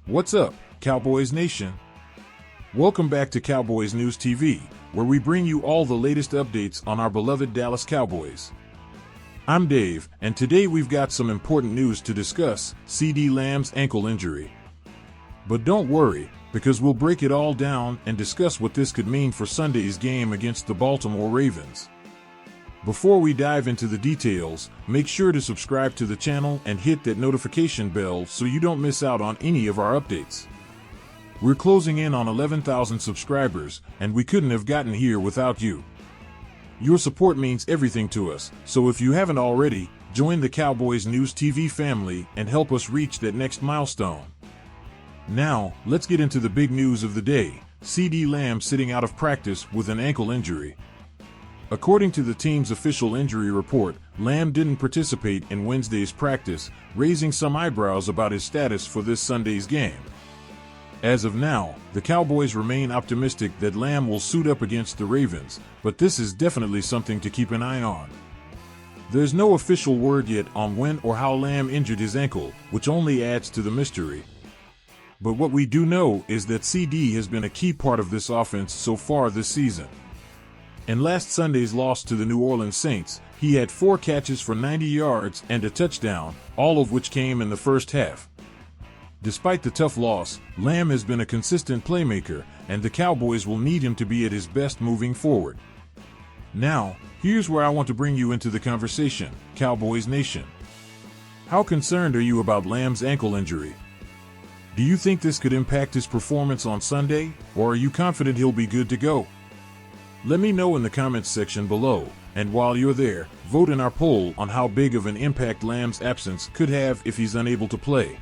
What's up, Cowboys Nation? Welcome back to Cowboys News TV, where we bring you all the latest updates on our beloved Dallas Cowboys. I'm Dave, and today we've got some important news to discuss: CeeDee Lamb's ankle injury. But don't worry, because we'll break it all down and discuss what this could mean for Sunday's game against the Baltimore Ravens. Before we dive into the details, make sure to subscribe to the channel and hit that notification bell so you don't miss out on any of our updates. We're closing in on 11,000 subscribers, and we couldn't have gotten here without you. Your support means everything to us, so if you haven't already, join the Cowboys News TV family and help us reach that next milestone. Now, let's get into the big news of the day: CeeDee Lamb sitting out of practice with an ankle injury. According to the team's official injury report, Lamb didn't participate in Wednesday's practice, raising some eyebrows about his status for this Sunday's game. As of now, the Cowboys remain optimistic that Lamb will suit up against the Ravens, but this is definitely something to keep an eye on. There's no official word yet on when or how Lamb injured his ankle, which only adds to the mystery. But what we do know is that CeeDee has been a key part of this offense so far this season. In last Sunday's loss to the New Orleans Saints, he had 4 catches for 90 yards and a touchdown, all of which came in the first half. Despite the tough loss, Lamb has been a consistent playmaker, and the Cowboys will need him to be at his best moving forward. Now, here's where I want to bring you into the conversation, Cowboys Nation. How concerned are you about Lamb's ankle injury? Do you think this could impact his performance on Sunday, or are you confident he'll be good to go? Let me know in the comments section below, and while you're there, vote in our poll on how big of an impact Lamb's absence could have if he's unable to play.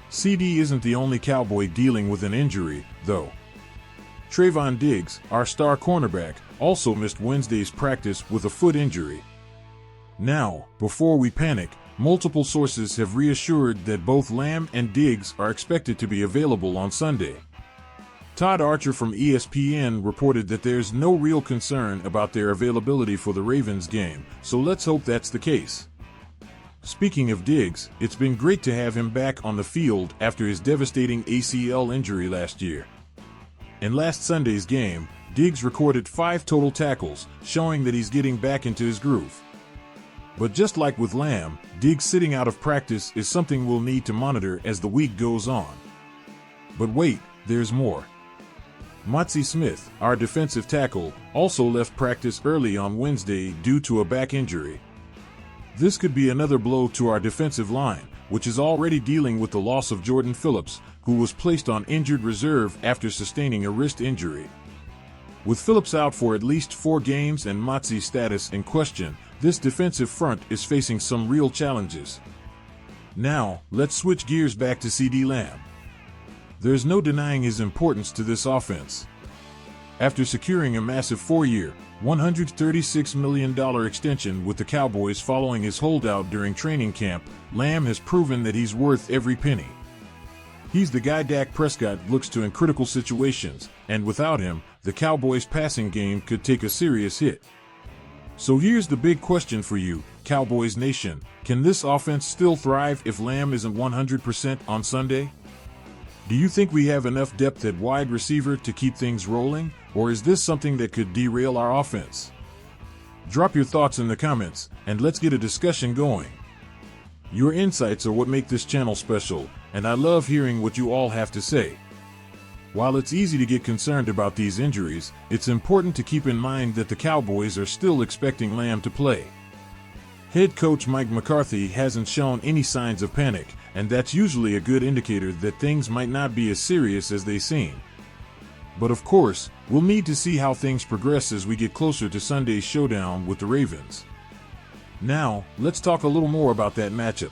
CeeDee isn't the only Cowboy dealing with an injury, though. Trayvon Diggs, our star cornerback, also missed Wednesday's practice with a foot injury. Now, before we panic, multiple sources have reassured that both Lamb and Diggs are expected to be available on Sunday. Todd Archer from ESPN reported that there's no real concern about their availability for the Ravens game, so let's hope that's the case. Speaking of Diggs, it's been great to have him back on the field after his devastating ACL injury last year. In last Sunday's game, Diggs recorded 5 total tackles, showing that he's getting back into his groove. But just like with Lamb, Diggs sitting out of practice is something we'll need to monitor as the week goes on. But wait, there's more. Mazi Smith, our defensive tackle, also left practice early on Wednesday due to a back injury. This could be another blow to our defensive line, which is already dealing with the loss of Jordan Phillips, who was placed on injured reserve after sustaining a wrist injury. With Phillips out for at least 4 games and Mazi's status in question, this defensive front is facing some real challenges. Now, let's switch gears back to CeeDee Lamb. There's no denying his importance to this offense. After securing a massive 4-year, $136 million extension with the Cowboys following his holdout during training camp, Lamb has proven that he's worth every penny. He's the guy Dak Prescott looks to in critical situations, and without him, the Cowboys' passing game could take a serious hit. So here's the big question for you, Cowboys Nation: can this offense still thrive if Lamb isn't 100% on Sunday? Do you think we have enough depth at wide receiver to keep things rolling, or is this something that could derail our offense? Drop your thoughts in the comments, and let's get a discussion going. Your insights are what make this channel special, and I love hearing what you all have to say. While it's easy to get concerned about these injuries, it's important to keep in mind that the Cowboys are still expecting Lamb to play. Head coach Mike McCarthy hasn't shown any signs of panic, and that's usually a good indicator that things might not be as serious as they seem. But of course, we'll need to see how things progress as we get closer to Sunday's showdown with the Ravens. Now, let's talk a little more about that matchup.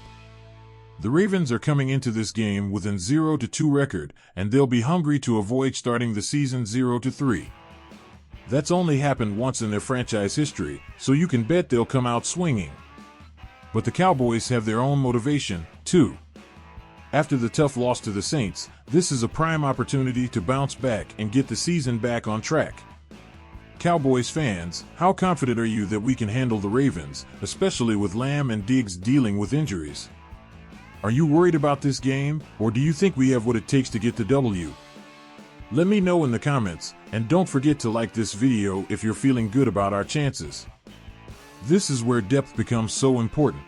The Ravens are coming into this game with an 0-2 record, and they'll be hungry to avoid starting the season 0-3. That's only happened once in their franchise history, so you can bet they'll come out swinging. But the Cowboys have their own motivation, too. After the tough loss to the Saints, this is a prime opportunity to bounce back and get the season back on track. Cowboys fans, how confident are you that we can handle the Ravens, especially with Lamb and Diggs dealing with injuries? Are you worried about this game, or do you think we have what it takes to get the W? Let me know in the comments, and don't forget to like this video if you're feeling good about our chances. This is where depth becomes so important.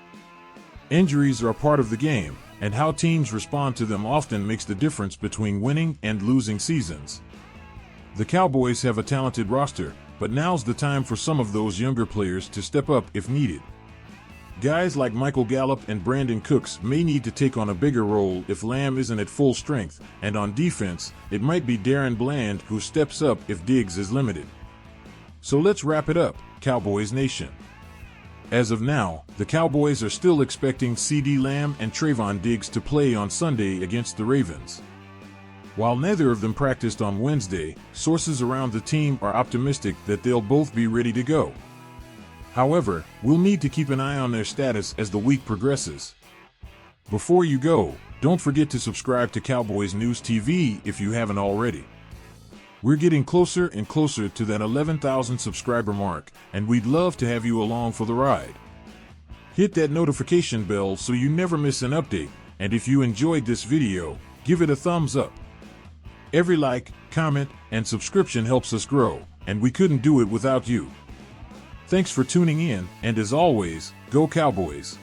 Injuries are a part of the game, and how teams respond to them often makes the difference between winning and losing seasons. The Cowboys have a talented roster, but now's the time for some of those younger players to step up if needed. Guys like Michael Gallup and Brandon Cooks may need to take on a bigger role if Lamb isn't at full strength, and on defense, it might be Darren Bland who steps up if Diggs is limited. So let's wrap it up, Cowboys Nation. As of now, the Cowboys are still expecting CeeDee Lamb and Trayvon Diggs to play on Sunday against the Ravens. While neither of them practiced on Wednesday, sources around the team are optimistic that they'll both be ready to go. However, we'll need to keep an eye on their status as the week progresses. Before you go, don't forget to subscribe to Cowboys News TV if you haven't already. We're getting closer and closer to that 11,000 subscriber mark, and we'd love to have you along for the ride. Hit that notification bell so you never miss an update, and if you enjoyed this video, give it a thumbs up. Every like, comment, and subscription helps us grow, and we couldn't do it without you. Thanks for tuning in, and as always, go Cowboys!